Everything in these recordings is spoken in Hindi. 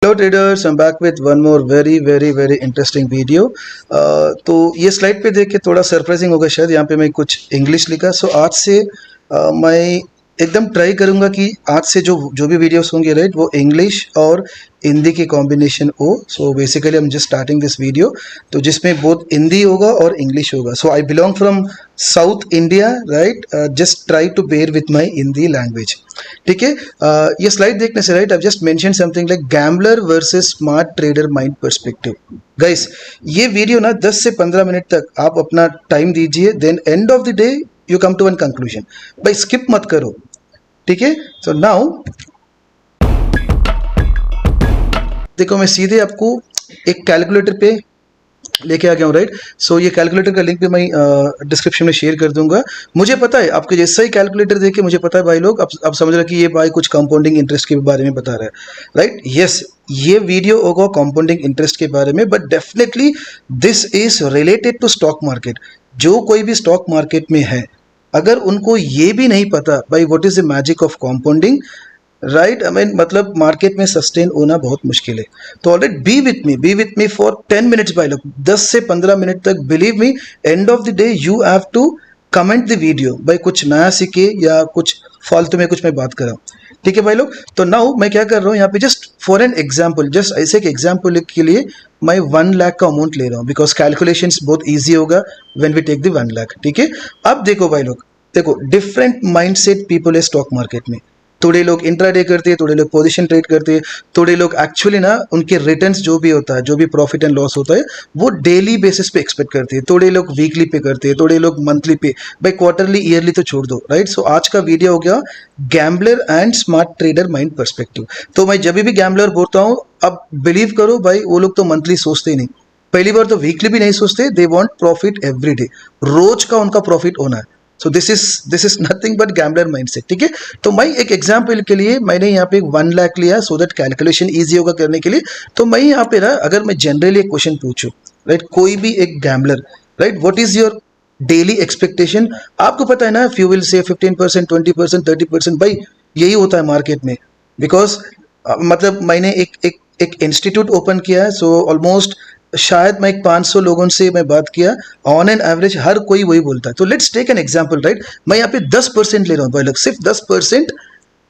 Hello traders, I am back with one more very very very interesting video. तो ये स्लाइड पे देख के थोड़ा सरप्राइजिंग होगा शायद, यहाँ पे मैं कुछ इंग्लिश लिखा। सो आज से मैं एकदम ट्राई करूँगा कि आज से जो जो भी वीडियोस होंगे राइट, वो इंग्लिश और हिंदी की कॉम्बिनेशन हो। So basically I am just starting this video, तो जिसमें बोथ हिंदी होगा और इंग्लिश होगा। So I belong from South India right, just try to bear with my Hindi language. ठीक है। ये स्लाइड देखने से right, I just mention something like gambler versus smart trader mind perspective. Guys, ये वीडियो ना 10 से 15 मिनट तक आप अपना टाइम दीजिए, then end of the day you come to one conclusion. भाई स्किप मत करो, ठीक है। सो नाउ देखो, मैं सीधे आपको एक कैलकुलेटर पे लेके आ गया हूँ राइट। सो ये कैलकुलेटर का लिंक भी मैं डिस्क्रिप्शन में शेयर कर दूंगा। मुझे पता है आपके जैसा ही कैलकुलेटर देखे, मुझे पता है भाई लोग अब समझ रहे कि ये भाई कुछ कंपाउंडिंग इंटरेस्ट के बारे में बता रहा है राइट। यस, ये वीडियो होगा कंपाउंडिंग इंटरेस्ट के बारे में, but definitely this is related to stock market. जो कोई भी स्टॉक मार्केट में है, अगर उनको ये भी नहीं पता भाई what is the magic of compounding right, I mean मतलब मार्केट में सस्टेन होना बहुत मुश्किल है। तो already be with me for 10 minutes भाई लोग, 10 से 15 मिनट तक। Believe me, end of the day you have to comment the video भाई, कुछ नया सीखे या कुछ फालतू में कुछ मैं बात कर रहा हूँ। ठीक है भाई लोग। तो नाउ मैं क्या कर रहा हूँ यहाँ पे, just for an example, just ऐसे एक एग्जाम्पल के लिए मैं 1 लाख का अमाउंट ले रहा हूँ, बिकॉज कैलकुलेशंस बहुत ईजी होगा when we take the 1 lakh. ठीक है। अब देखो भाई लोग, देखो डिफरेंट माइंडसेट पीपल है स्टॉक मार्केट में। थोड़े लोग इंट्राडे करते हैं, थोड़े लोग पोजीशन ट्रेड करते हैं, थोड़े लोग एक्चुअली ना उनके रिटर्न्स जो भी होता है, जो भी प्रॉफिट एंड लॉस होता है, वो डेली बेसिस पे एक्सपेक्ट करते हैं। थोड़े लोग वीकली पे करते हैं, थोड़े लोग मंथली पे। भाई क्वार्टरली ईयरली तो छोड़ दो राइट। सो आज का वीडियो हो गया gambler and smart trader mind perspective. तो मैं जब भी गैम्बलर बोलता हूँ, अब बिलीव करो भाई, वो लोग तो मंथली सोचते ही नहीं, पहली बार तो वीकली भी नहीं सोचते। They want profit every day, रोज का उनका प्रॉफिट होना है। So this is nothing but gambler mindset. ठीक है। तो मैं एक एग्जांपल के लिए मैंने यहाँ पे 1 लाख लिया, सो दैट कैलकुलेशन इजी होगा करने के लिए। तो मैं यहाँ पे ना, अगर मैं जनरली एक क्वेश्चन पूछूं राइट, कोई भी एक gambler right, what is your daily expectation. आपको पता है ना, फ्यू विल से 15%, 20%, 30%। भाई यही होता है मार्केट में, बिकॉज मतलब मैंने एक इंस्टीट्यूट ओपन किया है। सो ऑलमोस्ट शायद मैं 500 लोगों से मैं बात किया, ऑन एन एवरेज हर कोई वही बोलता है। तो let's take an example right, मैं यहाँ पे 10% ले रहा हूँ भाई लोग, सिर्फ 10%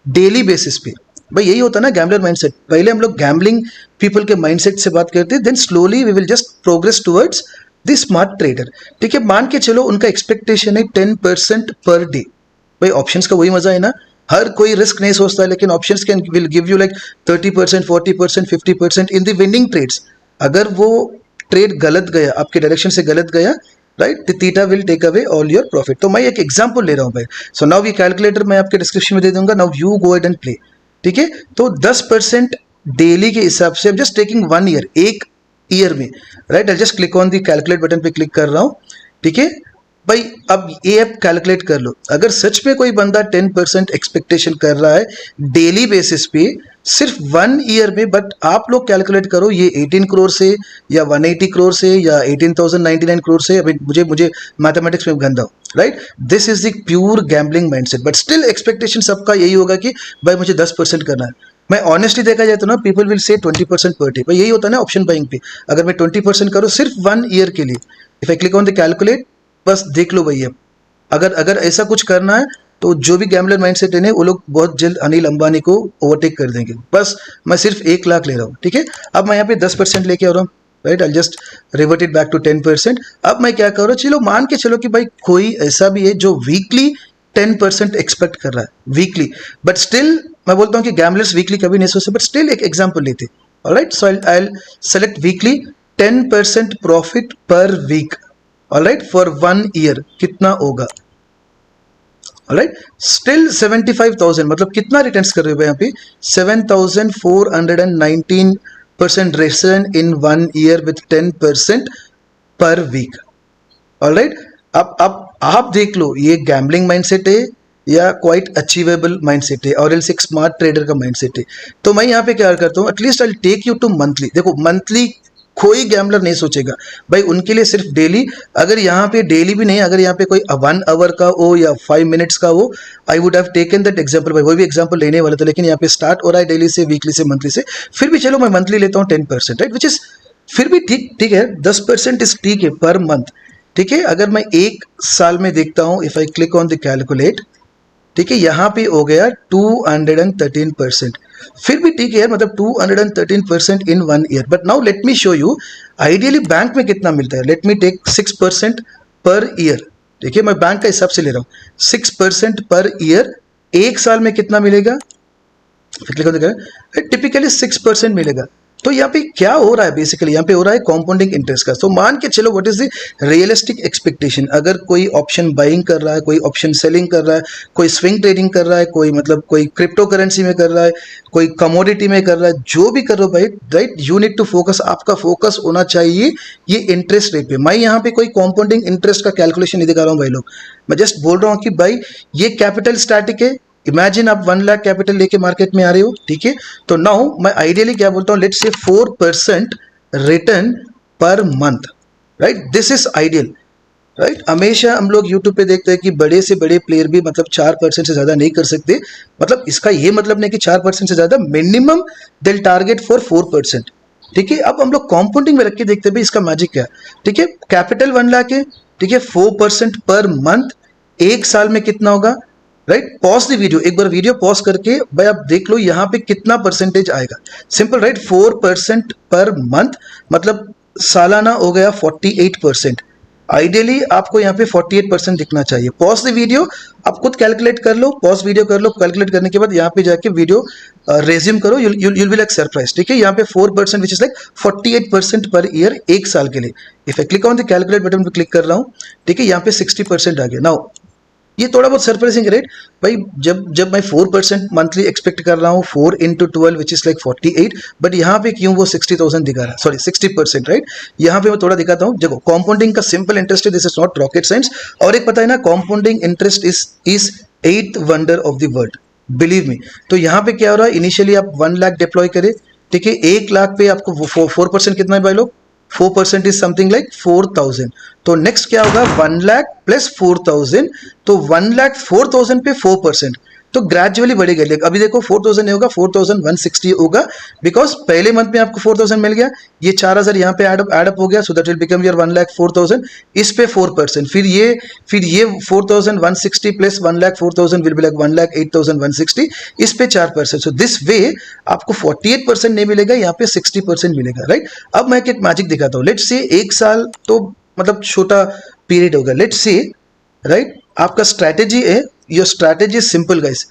डेली बेसिस पे। भाई यही होता है ना गैम्बलर माइंडसेट। पहले हम लोग गैम्बलिंग पीपल के माइंडसेट से बात करते हैं, then slowly we will just progress towards the smart trader. ठीक है। मान के चलो उनका एक्सपेक्टेशन है 10% पर डे। भाई ऑप्शंस का वही मजा है ना, हर कोई रिस्क नहीं सोचता है, लेकिन options can will give you like 30%, 40%, 50% in the winning trades. अगर वो ट्रेड गलत गया, आपके डायरेक्शन से गलत गया right, theta will take away all your profit. तो मैं एक एग्जांपल ले रहा हूं भाई। सो नाउ ये कैलकुलेटर मैं आपके डिस्क्रिप्शन में दे दूंगा, now you go ahead and play. ठीक है। तो 10% डेली के हिसाब से जस्ट टेकिंग 1 ईयर, एक ईयर में right. I just click on the calculate button पे क्लिक कर रहा हूं। ठीक है भाई, अब ये ऐप कैलकुलेट कर लो, अगर सच में कोई बंदा 10% एक्सपेक्टेशन कर रहा है डेली बेसिस पे सिर्फ 1 ईयर में, बट आप लोग कैलकुलेट करो ये 18 करोड़ से या 180 करोड़ से या 18,099 करोड़ से। अभी मुझे मैथमेटिक्स में गंदा हूँ right. This is the pure gambling mindset, but still expectation सबका यही होगा कि भाई मुझे 10% करना है। मैं ऑनेस्टली देखा जाए तो ना, people will say 20% per day. भाई यही होता है ना ऑप्शन बाइंग पे, अगर मैं 20% करूँ सिर्फ 1 ईयर के लिए, if I click on the calculate, बस देख लो भैया, अगर अगर ऐसा कुछ करना है तो जो भी गैम्बलर माइंडसेट है वो लोग बहुत जल्द अनिल अंबानी को ओवरटेक कर देंगे। बस मैं सिर्फ 1 लाख ले रहा हूँ। ठीक है। अब मैं यहाँ पे 10% लेके आ रहा हूँ right, I just revert it back to 10%। अब मैं क्या कर रहा हूँ, चलो मान के चलो कि भाई कोई ऐसा भी है जो वीकली 10% एक्सपेक्ट कर रहा है वीकली, बट स्टिल मैं बोलता हूँ कि गैम्बलर्स वीकली कभी नहीं सोचते, बट स्टिल एक एग्जाम्पल लेते। Alright, so I select weekly 10% profit per week. Alright, for 1 year कितना होगा। ऑलराइट, स्टिल 75,000, मतलब कितना रिटर्न्स कर रहे हो यहाँ पे, 7,419% रिटर्न इन 1 ईयर विथ 10% पर वीक। ऑलराइट, अब आप देख लो ये गैम्बलिंग माइंडसेट है या क्वाइट अचीवेबल माइंडसेट है, और एल्स एक स्मार्ट ट्रेडर का माइंडसेट है। तो मैं यहाँ पे क्या करता हूँ, at least I take you to monthly. देखो मंथली कोई गैम्बलर नहीं सोचेगा भाई, उनके लिए सिर्फ डेली, अगर यहाँ पे डेली भी नहीं, अगर यहाँ पे कोई 1 आवर का हो या 5 मिनट्स का हो, I would have taken that example भाई, वो भी एग्जांपल लेने वाला था, लेकिन यहाँ पे स्टार्ट हो रहा है डेली से, वीकली से, मंथली से, फिर भी चलो मैं मंथली लेता हूँ 10%, राइट, विच इज फिर भी ठीक ठीक है, 10% इज ठीक है पर मंथ, ठीक है। अगर मैं एक साल में देखता हूँ, if I click on the calculate, ठीक है, यहाँ पे हो गया 213%, फिर भी ठीक है, मतलब 213% इन 1 year. But now let me show you ideally bank में कितना मिलता है। Let me take 6% per year, देखिए मैं बैंक का हिसाब से ले रहा हूँ, 6% पर ईयर, एक साल में कितना मिलेगा, टिपिकली 6% मिलेगा। तो यहाँ पे क्या हो रहा है, बेसिकली यहाँ पे हो रहा है कॉम्पाउंडिंग इंटरेस्ट का। तो मान के चलो what is the realistic expectation, अगर कोई ऑप्शन बाइंग कर रहा है, कोई ऑप्शन सेलिंग कर रहा है, कोई स्विंग ट्रेडिंग कर रहा है, कोई मतलब कोई क्रिप्टो करेंसी में कर रहा है, कोई कमोडिटी में कर रहा है, जो भी कर रहे हो भाई, right, you need to focus, आपका फोकस होना चाहिए ये इंटरेस्ट रेट पे। मैं यहाँ पे कोई कॉम्पाउंडिंग इंटरेस्ट का कैलकुलेशन नहीं दिखा रहा हूँ भाई लोग, मैं जस्ट बोल रहा हूँ कि भाई ये कैपिटल स्टैटिक है। इमेजिन आप 1 लाख कैपिटल लेके मार्केट में आ रहे हो, ठीक है, तो नाउ मैं आइडियली क्या बोलता हूँ, लेट्स से 4% रिटर्न पर month, right, this is ideal, right. हमेशा हम लोग यूट्यूब पे देखते हैं कि बड़े से बड़े प्लेयर भी मतलब 4% से ज्यादा नहीं कर सकते, मतलब इसका ये मतलब नहीं कि 4% से ज्यादा, मिनिमम दिल टारगेट फॉर 4%, ठीक है। अब हम लोग कॉम्पाउंडिंग में रख के देखते हैं भाई इसका मैजिक क्या है, ठीक है। कैपिटल 1 लाख है, ठीक है, 4% पर मंथ, एक साल में कितना होगा, राइट। पॉज द वीडियो, एक बार वीडियो पॉज करके भाई आप देख लो यहाँ पे कितना परसेंटेज आएगा, सिंपल, राइट, 4% पर मंथ, मतलब सालाना हो गया 48%। आइडियली आपको यहाँ पे 48% दिखना चाहिए। पॉज द वीडियो, आप खुद कैलकुलेट कर लो, पॉज वीडियो कर लो, कैलकुलेट करने के बाद यहाँ पे जाके वीडियो रेज्यूम करो, you'll be like सरप्राइज, ठीक है। यहाँ पे 4% which is like 48% per year, एक साल के लिए। If I click on the calculate button पे क्लिक कर रहा हूँ, ठीक है, यहाँ पे 60% आ गया। नाउ ये थोड़ा बहुत सरप्राइजिंग रेट भाई, जब मैं 4% मंथली एक्सपेक्ट कर रहा हूँ, 4 into 12 which is like 48, but यहाँ पे क्यों वो 60,000 दिखा रहा है, सॉरी 60%, राइट। यहाँ पे मैं थोड़ा दिखाता हूँ, देखो कॉम्पाउंडिंग का सिंपल इंटरेस्ट है, this is not rocket science. और एक पता है ना, compounding interest is 8th wonder of the world, believe me. तो यहाँ पे क्या हो रहा है, इनिशियली आप 1 लाख डिप्लॉय करें, ठीक है, 1 लाख पे आपको 4% कितना है भाई लोग, 4% इज समथिंग लाइक 4,000। तो नेक्स्ट क्या होगा, 1 लाख प्लस 4,000, तो 1 लाख 4,000 पे 4%, तो ग्रेजुअली बढ़ेगा। लेकिन अभी देखो 4,000 नहीं होगा, 4,160 होगा, बिकॉज पहले मंथ में आपको 4,000 मिल गया, ये 4,000 यहाँ पे एडअप हो गया, so that will become your 1 lakh 4,000, इस पे 4%, फिर ये 4,160 plus 1 lakh 4,000 will be like 1 lakh 8,160, इस पे 4%। सो दिस वे आपको 48% नहीं मिलेगा, यहाँ पे 60% मिलेगा, राइट। अब मैं एक मैजिक दिखाता हूँ, लेट्स से एक साल तो मतलब छोटा पीरियड होगा, लेट्स से, राइट, आपका स्ट्रैटेजी है, your strategy simple guys,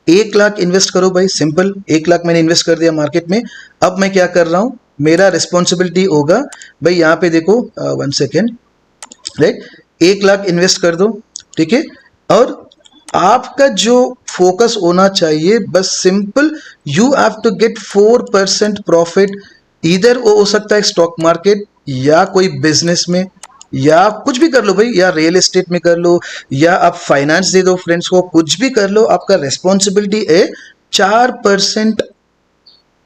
1 lakh invest करो भाई, सिंपल, 1 लाख मैंने इन्वेस्ट कर दिया मार्केट में। अब मैं क्या कर रहा हूं, मेरा रिस्पॉन्सिबिलिटी होगा भाई, यहाँ पे देखो 1 सेकेंड, राइट, 1 लाख इन्वेस्ट कर दो, ठीक है, और आपका जो फोकस होना चाहिए बस simple, you have to get 4% profit, इधर वो हो सकता है स्टॉक मार्केट या कोई बिजनेस में, या कुछ भी कर लो भाई, या रियल एस्टेट में कर लो, या आप फाइनेंस दे दो फ्रेंड्स को, कुछ भी कर लो, आपका रेस्पॉन्सिबिलिटी है 4%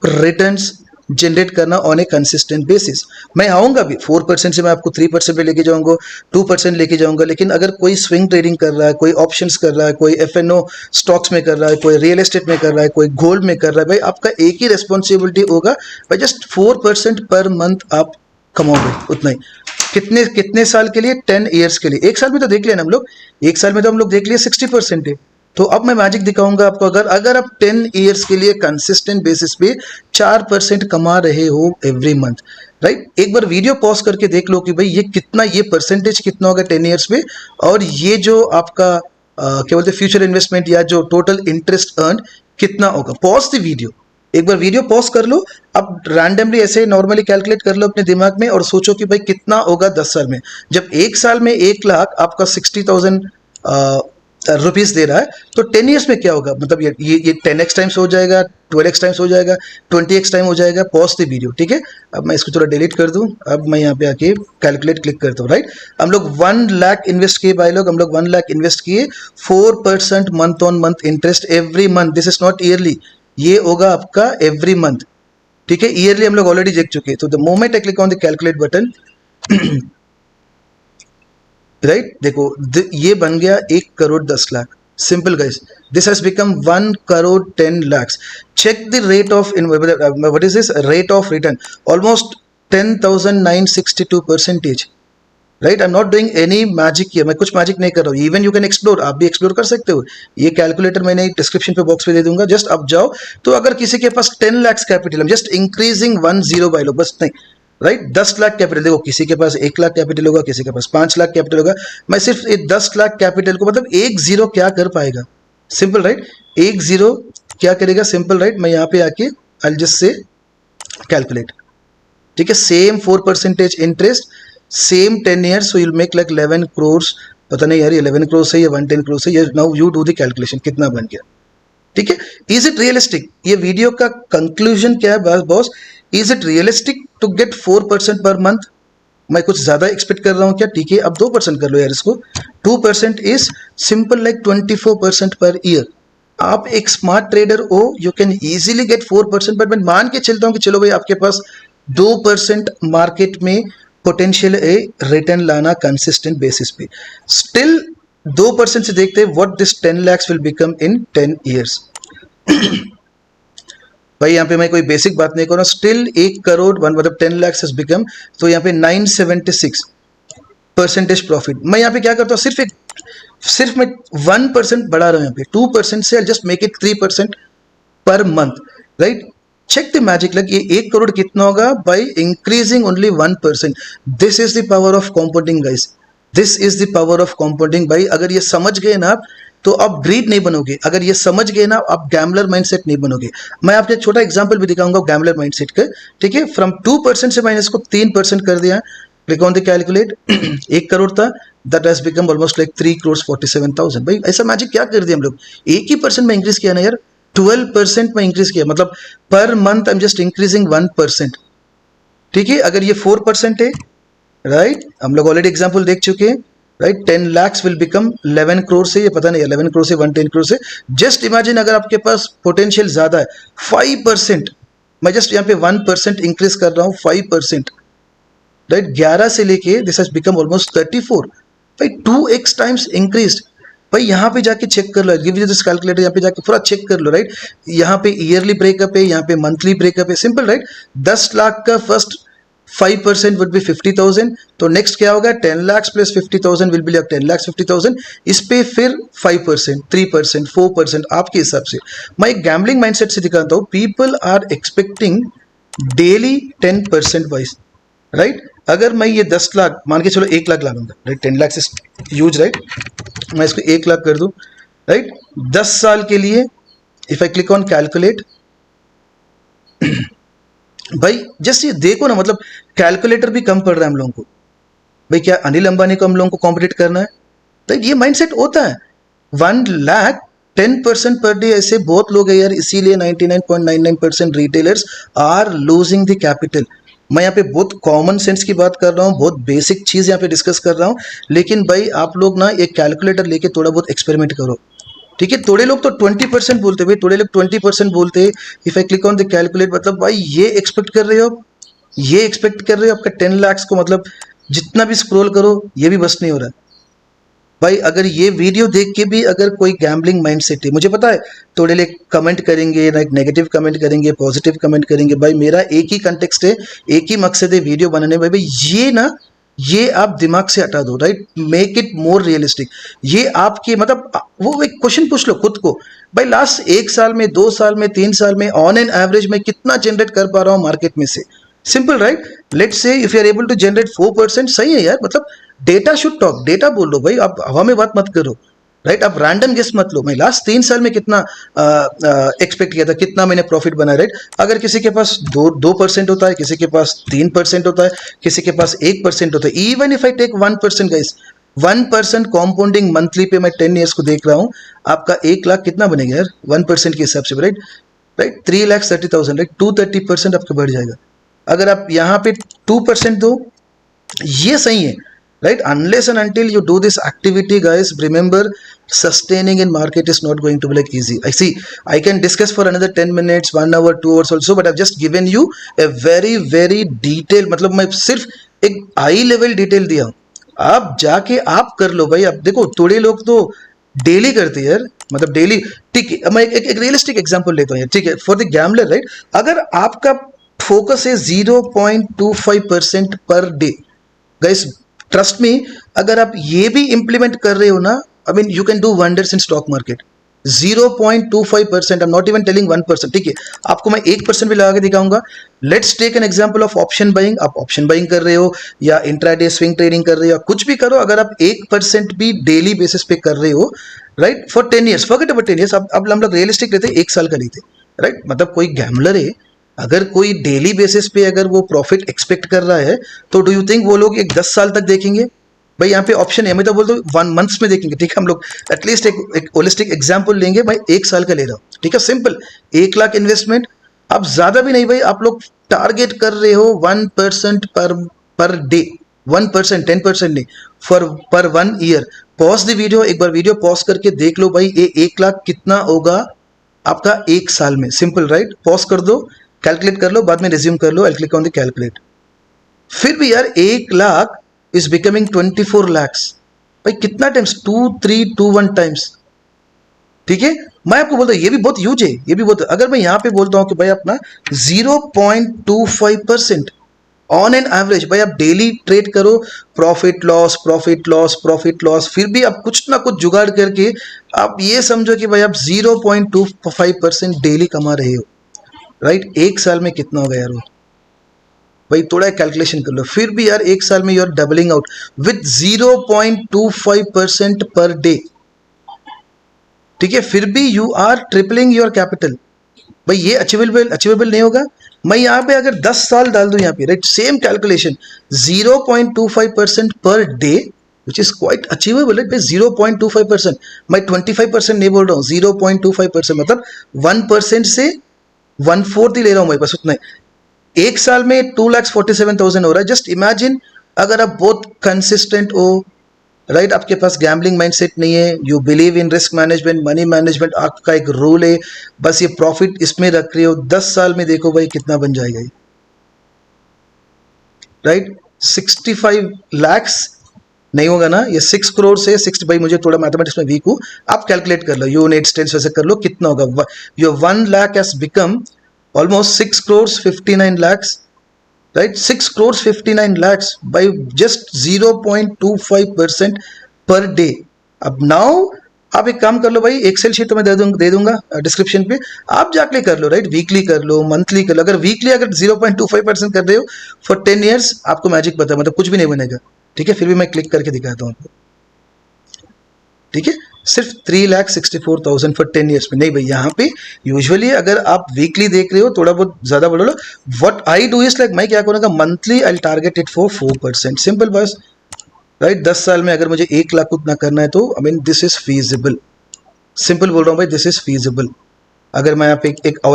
रिटर्न्स जनरेट करना ऑन ए कंसिस्टेंट बेसिस। मैं आऊंगा भी 4% से मैं आपको 3% पे लेके जाऊंगा, 2% लेके जाऊंगा, लेकिन अगर कोई स्विंग ट्रेडिंग कर रहा है, कोई ऑप्शंस कर रहा है, कोई FNO स्टॉक्स में कर रहा है, कोई रियल एस्टेट में कर रहा है, कोई गोल्ड में कर रहा है, भाई आपका एक ही रेस्पॉन्सिबिलिटी होगा भाई, जस्ट 4% पर मंथ आप कमाओगे, उतना ही। कितने साल के लिए, 10 ईयर्स के लिए। एक साल में तो देख लिया ना हम लोग, एक साल में तो हम लोग देख लिए 60% है। तो अब मैं मैजिक दिखाऊंगा आपको, अगर आप 10 ईयर्स के लिए कंसिस्टेंट बेसिस पे 4% कमा रहे हो एवरी मंथ, राइट। एक बार वीडियो पॉज करके देख लो कि भाई ये परसेंटेज कितना होगा 10 ईयर्स पे, और ये जो आपका क्या बोलते हैं फ्यूचर इन्वेस्टमेंट या जो टोटल इंटरेस्ट अर्न कितना होगा। पॉज द वीडियो, एक बार वीडियो पॉज कर लो, अब रैंडमली ऐसे नॉर्मली कैलकुलेट कर लो अपने दिमाग में और सोचो कि भाई कितना होगा 10 साल में। जब एक साल में 1 लाख आपका 60,000 रुपीस दे रहा है, तो 10 ईयर्स में क्या होगा, मतलब ये 10x टाइम्स हो जाएगा, 12x टाइम्स हो जाएगा, 20x टाइम हो जाएगा। पॉज द वीडियो, ठीक है। अब मैं इसको थोड़ा डिलीट कर दूं, अब मैं यहाँ पे आके कैलकुलेट क्लिक करता हूँ, राइट। हम लोग 1 लाख इन्वेस्ट किए भाई लोग, हम लोग 1 लाख इन्वेस्ट किए, 4% month on month interest every month, this is not yearly, ये होगा आपका एवरी मंथ, ठीक है, ईयरली हम लोग ऑलरेडी देख चुके हैं। तो the moment I click on the calculate button, right, देखो ये बन गया 1,10,00,000। Simple guys, this has become 1,10,00,000। Check the rate of what is this rate of return, almost 10,962%। Right, I am not doing any magic here, मैं कुछ मैजिक नहीं कर रहा हूँ। इवन यू कैन एक्सप्लोर, आप भी एक्सप्लोर कर सकते हो। ये कैलकुलेटर मैंने डिस्क्रिप्शन पे बॉक्स पे दे दूंगा, जस्ट अब जाओ। तो अगर किसी के पास 10 लाख कैपिटल, हम जस्ट इंक्रीजिंग 1 0 बाय लो, बस नहीं, राइट, 10 लाख कैपिटल। देखो किसी के पास 1 लाख कैपिटल होगा, किसी के पास 5 लाख कैपिटल होगा। मैं सिर्फ ये 10 लाख कैपिटल को, मतलब एक जीरो क्या कर पाएगा, सिंपल राइट, एक जीरो क्या करेगा, सिंपल राइट। मैं यहाँ पे आके आई जस्ट से कैलकुलेट, ठीक है, same 4% interest, same 10 years, so you'll make like 11 crore. पता नहीं यार ये 11 करोड़ है या 110 करोड़ है, ये now you do the calculation कितना बन गया, ठीक है। इज इट रियलिस्टिक, ये वीडियो का कंक्लूजन क्या है boss, is it realistic to get 4% per month? मैं कुछ ज्यादा एक्सपेक्ट कर रहा हूं क्या? ठीक है, अब 2% कर लो यार इसको। 2% is simple like 24% per year. आप एक स्मार्ट ट्रेडर हो, you can easily get 4%, but मैं मान के चलता हूं कि चलो भाई आपके पास 2% मार्केट में पोटेंशियल है रिटर्न लाना कंसिस्टेंट बेसिस पे। स्टिल 2% से देखते हैं what this 10 lakhs will become in 10 years. भाई यहाँ पे मैं कोई बेसिक बात नहीं कर रहा हूँ, स्टिल 1 करोड़ मतलब 10 lakhs has become, तो यहाँ पे 976% प्रॉफिट। मैं यहाँ पे क्या करता हूँ, सिर्फ मैं 1% बढ़ा रहा हूँ यहाँ पे, 2% से I just make it 3% per month, right. Check the magic, लग ये 1 करोड़ कितना होगा by increasing only 1%। This is the power of compounding guys, this is the power of compounding. भाई अगर ये समझ गए ना आप, तो आप ग्रीड नहीं बनोगे। अगर ये समझ गए ना, आप गैम्बलर माइंडसेट नहीं बनोगे। मैं आपको एक छोटा एग्जांपल भी दिखाऊंगा गैम्बलर माइंडसेट का, ठीक है। फ्रॉम 2% से मैंने इसको 3% कर दिया। Click on the calculate, 1 crore था, that has become almost like 3,47,000। भाई ऐसा मैजिक क्या कर दिया हम लोग, 1% में इंक्रीज किया ना यार, 12% में इंक्रीज किया, मतलब per month I am just increasing 1%, ठीक है। अगर ये 4% है, राइट, हम लोग ऑलरेडी एग्जांपल देख चुके हैं, right, 10 lakhs will become 11 crore से, ये पता नहीं 11 करोड़ से 110 करोड़ से। जस्ट इमेजिन अगर आपके पास पोटेंशियल ज्यादा है 5%, मैं जस्ट यहाँ पे 1% इंक्रीज कर रहा हूँ, 5%, राइट, 11 से लेके दिस हैज बिकम ऑलमोस्ट 34, भाई 2x टाइम्स इंक्रीज। भाई यहाँ पे जाके चेक कर लो, गिव यू दिस कैलकुलेटर, यहाँ पे जाके पूरा चेक कर लो, राइट। यहाँ पे ईयरली ब्रेकअप है, यहाँ पे मंथली ब्रेकअप है, सिंपल राइट। 10 लाख का फर्स्ट 5% would be 50,000, तो नेक्स्ट क्या होगा, 10 lakhs plus 50,000 will be like 10 lakhs 50,000। इस पे फिर 5%, 3%, 4% आपके हिसाब से। मैं एक गैम्बलिंग माइंडसेट से दिखाता हूँ, people are expecting daily 10% wise, राइट। अगर मैं ये 10 लाख मान के चलो 1 लाख ला लूंगा, right, 10 lakh is huge, right, मैं इसको 1 लाख कर दूं, राइट, 10 साल के लिए if I click on calculate, भाई जस्ट ये देखो ना, मतलब कैलकुलेटर भी कम पड़ रहा है हम लोगों को। भाई क्या अनिल अंबानी को हम लोगों को कॉम्पिटिट करना है? तो ये माइंडसेट होता है। 1 लाख 10% पर डे, ऐसे बहुत लोग हैं यार, इसीलिए 99.99% retailers are losing the capital. मैं यहाँ पे बहुत कॉमन सेंस की बात कर रहा हूँ, बहुत बेसिक चीज यहाँ पे डिस्कस कर रहा हूँ, लेकिन भाई आप लोग ना एक कैलकुलेटर लेके थोड़ा बहुत एक्सपेरिमेंट करो, ठीक है। थोड़े लोग तो 20% बोलते हैं, भाई थोड़े लोग 20% बोलते हैं। If I click on the calculate, मतलब भाई ये एक्सपेक्ट कर रहे हो, ये एक्सपेक्ट कर रहे हो आपका 10 lakhs को, मतलब जितना भी स्क्रॉल करो ये भी बस नहीं हो रहा। भाई अगर ये वीडियो देख के भी अगर कोई गैम्बलिंग माइंडसेट है, मुझे पता है थोड़े लोग कमेंट करेंगे ना, नेगेटिव कमेंट करेंगे, पॉजिटिव कमेंट करेंगे। भाई मेरा एक ही कंटेक्स्ट है, एक ही मकसद है वीडियो बनाने में। भाई ये ना, ये आप दिमाग से हटा दो, right, make it more realistic. ये आपके मतलब वो एक क्वेश्चन पूछ लो खुद को, भाई लास्ट 1 साल में, 2 साल में, 3 साल में ऑन एन एवरेज में कितना जनरेट कर पा रहा हूँ मार्केट में से। Simple right, let's say if you are able to generate 4%, सही है यार, मतलब डेटा शुड टॉक, डेटा बोल लो भाई, आप हवा में बात मत करो, राइट। आप रैंडम गेस मत लो, मैं लास्ट 3 साल में कितना एक्सपेक्ट किया था, कितना मैंने प्रॉफिट बना, राइट। अगर किसी के पास 2% होता है, किसी के पास 3% होता है, किसी के पास 1% होता है, even if I take 1% guys, 1% compounding monthly पे मैं 10 ईयर्स को देख रहा हूँ, आपका 1 लाख कितना बनेगा यार 1% के हिसाब से, राइट, राइट, 3,30,000, राइट, 230% आपका बढ़ जाएगा। अगर आप यहाँ पे 2% दो, ये सही है, right? Unless and until you do this activity, guys, remember, sustaining in market is not going to be like easy. I see, I can discuss for another 10 minutes, 1 hour, 2 hours also, but I've just given you a very very detailed, मतलब मैं सिर्फ एक हाई लेवल डिटेल दिया हूँ, आप जाके आप कर लो भाई। आप देखो थोड़े लोग तो डेली करते हैं यार, मतलब डेली। ठीक है, मैं एक रियलिस्टिक एग्जांपल लेता हूँ यार, ठीक है, फॉर द गैम्बलर, राइट? अगर आपका फोकस है 0.25% per day, guys trust me, अगर आप ये भी इंप्लीमेंट कर रहे हो ना, I mean you can do wonders in stock market. 0.25%, I am not even telling 1%, ठीक है, आपको मैं 1% भी लगा के दिखाऊंगा। Let's take an example of option buying. आप ऑप्शन बाइंग कर रहे हो या इंट्राडे स्विंग ट्रेडिंग कर रहे हो या कुछ भी करो, अगर आप 1% भी डेली बेसिस पे कर रहे हो, right, for 10 years, forget about 10 years, अब हम लोग रियलिस्टिक रहते हैं, 1 साल का लेते, राइट? मतलब कोई गैम्बलर है, अगर कोई डेली बेसिस पे अगर वो प्रॉफिट एक्सपेक्ट कर रहा है, तो डू यू थिंक वो लोग एक 10 साल तक देखेंगे? भाई यहाँ पे ऑप्शन है, मैं तो बोलता हूँ 1 मंथ्स में देखेंगे, ठीक है? हम लोग एटलीस्ट एक होलिस्टिक एग्जांपल लेंगे, भाई 1 साल का ले रहा हूँ, ठीक है, सिंपल 1 लाख इन्वेस्टमेंट। अब ज्यादा भी नहीं भाई, आप लोग टारगेट कर रहे हो 1% पर डे, 1%, 10% नहीं, पर 1 ईयर। पॉज द वीडियो, एक बार वीडियो पॉज करके देख लो भाई, ये 1 लाख कितना होगा आपका 1 साल में। Simple, right? पॉज कर दो, कैलकुलेट कर लो, बाद में रिज्यूम कर लो, I click on the calculate. फिर भी यार 1 लाख इज बिकमिंग 24 lakhs, भाई कितना टाइम्स? 2321 टाइम्स, ठीक है? मैं आपको बोलता हूँ ये भी बहुत यूज है, ये भी बहुत। अगर मैं यहाँ पे बोलता हूँ कि भाई अपना 0.25% ऑन एन एवरेज, भाई आप डेली ट्रेड करो, profit loss profit loss profit loss, फिर भी आप कुछ ना कुछ जुगाड़ करके आप ये समझो कि भाई आप 0.25% डेली कमा रहे हो, राइट? 1 साल में कितना होगा यार वो? भाई थोड़ा कैलकुलेशन कर लो। फिर भी यार 1 साल में you are doubling out with 0.25% per day, ठीक है? फिर भी you are tripling your capital. भाई ये अचीवेबल नहीं होगा? मैं यहाँ पे अगर 10 साल डाल दूं यहाँ पे, right, same calculation, 0.25% per day, which is quite achievable, right? 0.25%, मैं 25% नहीं बोल रहा हूँ, 0.25%, मतलब 1% से 1/4 ही ले रहा हूँ मेरे पास, उतना ही। 1 साल में 2,47,000 हो रहा है। जस्ट इमेजिन, अगर आप बहुत कंसिस्टेंट हो, राइट, आपके पास गैम्बलिंग माइंडसेट नहीं है, you believe in risk management, money management, आपका एक रूल है, बस ये प्रॉफिट इसमें रख रहे हो, 10 साल में देखो भाई कितना बन जाएगा ये, राइट? 65 lakhs नहीं होगा ना, ये 6 करोड़ से 60, भाई मुझे थोड़ा मैथमेटिक्स में वीक हूँ, आप कैलकुलेट कर लो, यूनिट्स टेंस वैसे कर लो, कितना होगा? Your 1 lakh has become almost 6 crores 59 lakhs, right? 6 crores 59 lakhs by just 0.25% per day. अब नाउ आप एक काम कर लो भाई, एक्सेल शीट तो मैं दे दूंगा डिस्क्रिप्शन पे, आप जाके कर लो, राइट? वीकली कर लो, मंथली कर लो। अगर वीकली अगर 0.25% कर रहे हो फॉर 10 ईयर्स, आपको मैजिक पता है, मतलब कुछ भी नहीं बनेगा, ठीक है? फिर भी मैं क्लिक करके दिखाता हूँ आपको, ठीक है? सिर्फ 3,64,000 फॉर 10 ईयर्स में। नहीं भाई, यहाँ पे यूजुअली अगर आप वीकली देख रहे हो, थोड़ा बहुत ज्यादा बोलो, what I do is like, मैं क्या करूँगा, monthly I target it for 4%, simple बस, राइट? 10 साल में अगर मुझे 1 लाख उतना करना है, तो I mean this is feasible, simple बोल रहा हूँ भाई, दिस इज फीजिबल। अगर मैं यहाँ पे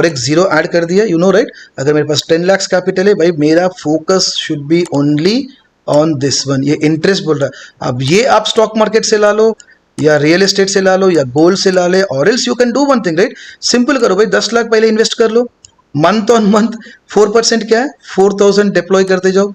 एक जीरो ऐड कर दिया, यू नो, राइट? अगर मेरे पास 10 lakhs कैपिटल है, भाई मेरा focus should be only on this one. ये इंटरेस्ट बोल रहा है। अब ये आप स्टॉक मार्केट से ला लो, या रियल एस्टेट से ला लो, या गोल्ड से ला ले, और else you can do one thing, right? Simple करो भाई, 10 लाख पहले इन्वेस्ट कर लो, मंथ ऑन मंथ 4% क्या है, 4,000 डिप्लॉय करते जाओ,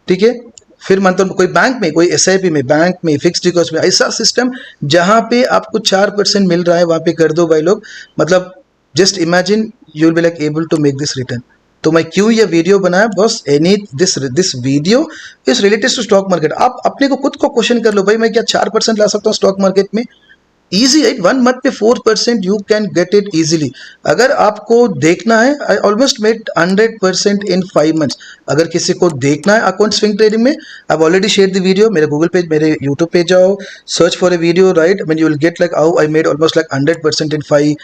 ठीक है? फिर मंथ ऑन, कोई बैंक में, कोई एसआईपी में, बैंक में, फिक्स्ड डिपॉजिट में, ऐसा सिस्टम जहां पे आपको 4% मिल रहा है, वहां पे कर दो भाई लोग। मतलब just imagine, you will be like able to make this return. तो मैं क्यों ये वीडियो बनाया boss, any this video is related to stock market. आप अपने को खुद को क्वेश्चन कर लो, भाई मैं क्या 4% ला सकता हूँ स्टॉक मार्केट में? Easy, right? 1 मंथ पे 4% you can get it easily. अगर आपको देखना है, I almost made 100% in 5 months। अगर किसी को देखना है अकाउंट स्विंग ट्रेडिंग में, I already share the video, मेरे गूगल पेज, मेरे यूट्यूब पे जाओ, search for a video, right? Mean you will get like how I made almost like 100% in 5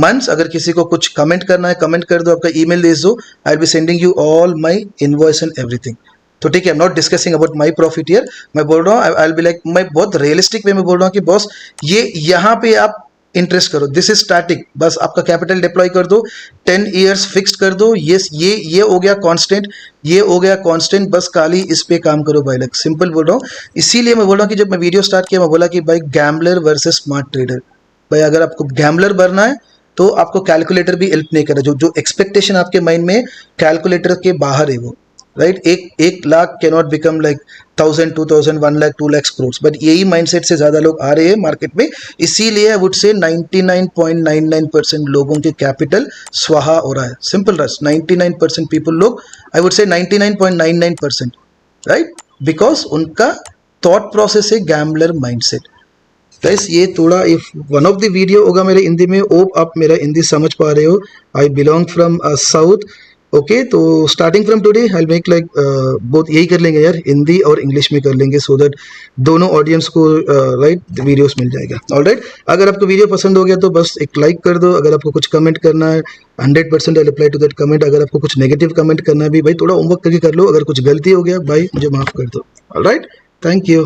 months। अगर किसी को कुछ कमेंट करना है, कमेंट कर दो, आपका ईमेल दे दो, I will be sending you all my invoice and everything. तो ठीक है, आई am not discussing about my profit year, मैं बोल रहा हूँ, आई विल बी लाइक, मैं बहुत रियलिस्टिक वे में बोल रहा हूँ कि बॉस ये यहाँ पे आप इंटरेस्ट करो, दिस इज स्टैटिक, बस आपका कैपिटल डिप्लॉय कर दो, 10 ईयर्स फिक्स्ड कर दो, ये हो गया कांस्टेंट, ये हो गया कांस्टेंट, बस खाली इस पे काम करो भाई, लाइक सिंपल बोल रहा हूँ। इसीलिए मैं बोल रहा हूँ कि जब मैं वीडियो स्टार्ट किया मैं बोला कि भाई गैम्बलर वर्सेस स्मार्ट ट्रेडर। भाई अगर आपको गैम्बलर बनना है तो आपको कैलकुलेटर भी हेल्प नहीं कर रहा, जो जो एक्सपेक्टेशन आपके माइंड में कैलकुलेटर के बाहर है वो, राइट। एक lakh can not become like 1000, 2000, 1 lakh, 2 lakh crore, but यही माइंडसेट से ज्यादा लोग आ रहे हैं मार्केट में। इसीलिए आई वुड से 99.99% लोगों के कैपिटल स्वाहा हो रहा है, सिंपल रस 99% पीपल लोग, I would say 99.99%, right, because उनका थॉट प्रोसेस है गैम्बलर माइंडसेट। गाइस ये थोड़ा if one of the video होगा मेरे हिंदी में, होप आप मेरा हिंदी समझ पा रहे हो। I belong from south, okay, तो starting from today I make like both, यही कर लेंगे यार, हिंदी और इंग्लिश में कर लेंगे, सो दैट दोनों ऑडियंस को राइट वीडियोस मिल जाएगा। ऑलराइट, अगर आपको वीडियो पसंद हो गया तो बस एक लाइक कर दो, अगर आपको कुछ कमेंट करना है 100% I reply to that comment, अगर आपको कुछ नेगेटिव कमेंट करना है भी भाई थोड़ा होमवर्क करके कर लो, अगर कुछ गलती हो गया भाई मुझे माफ कर दो। Alright, thank you.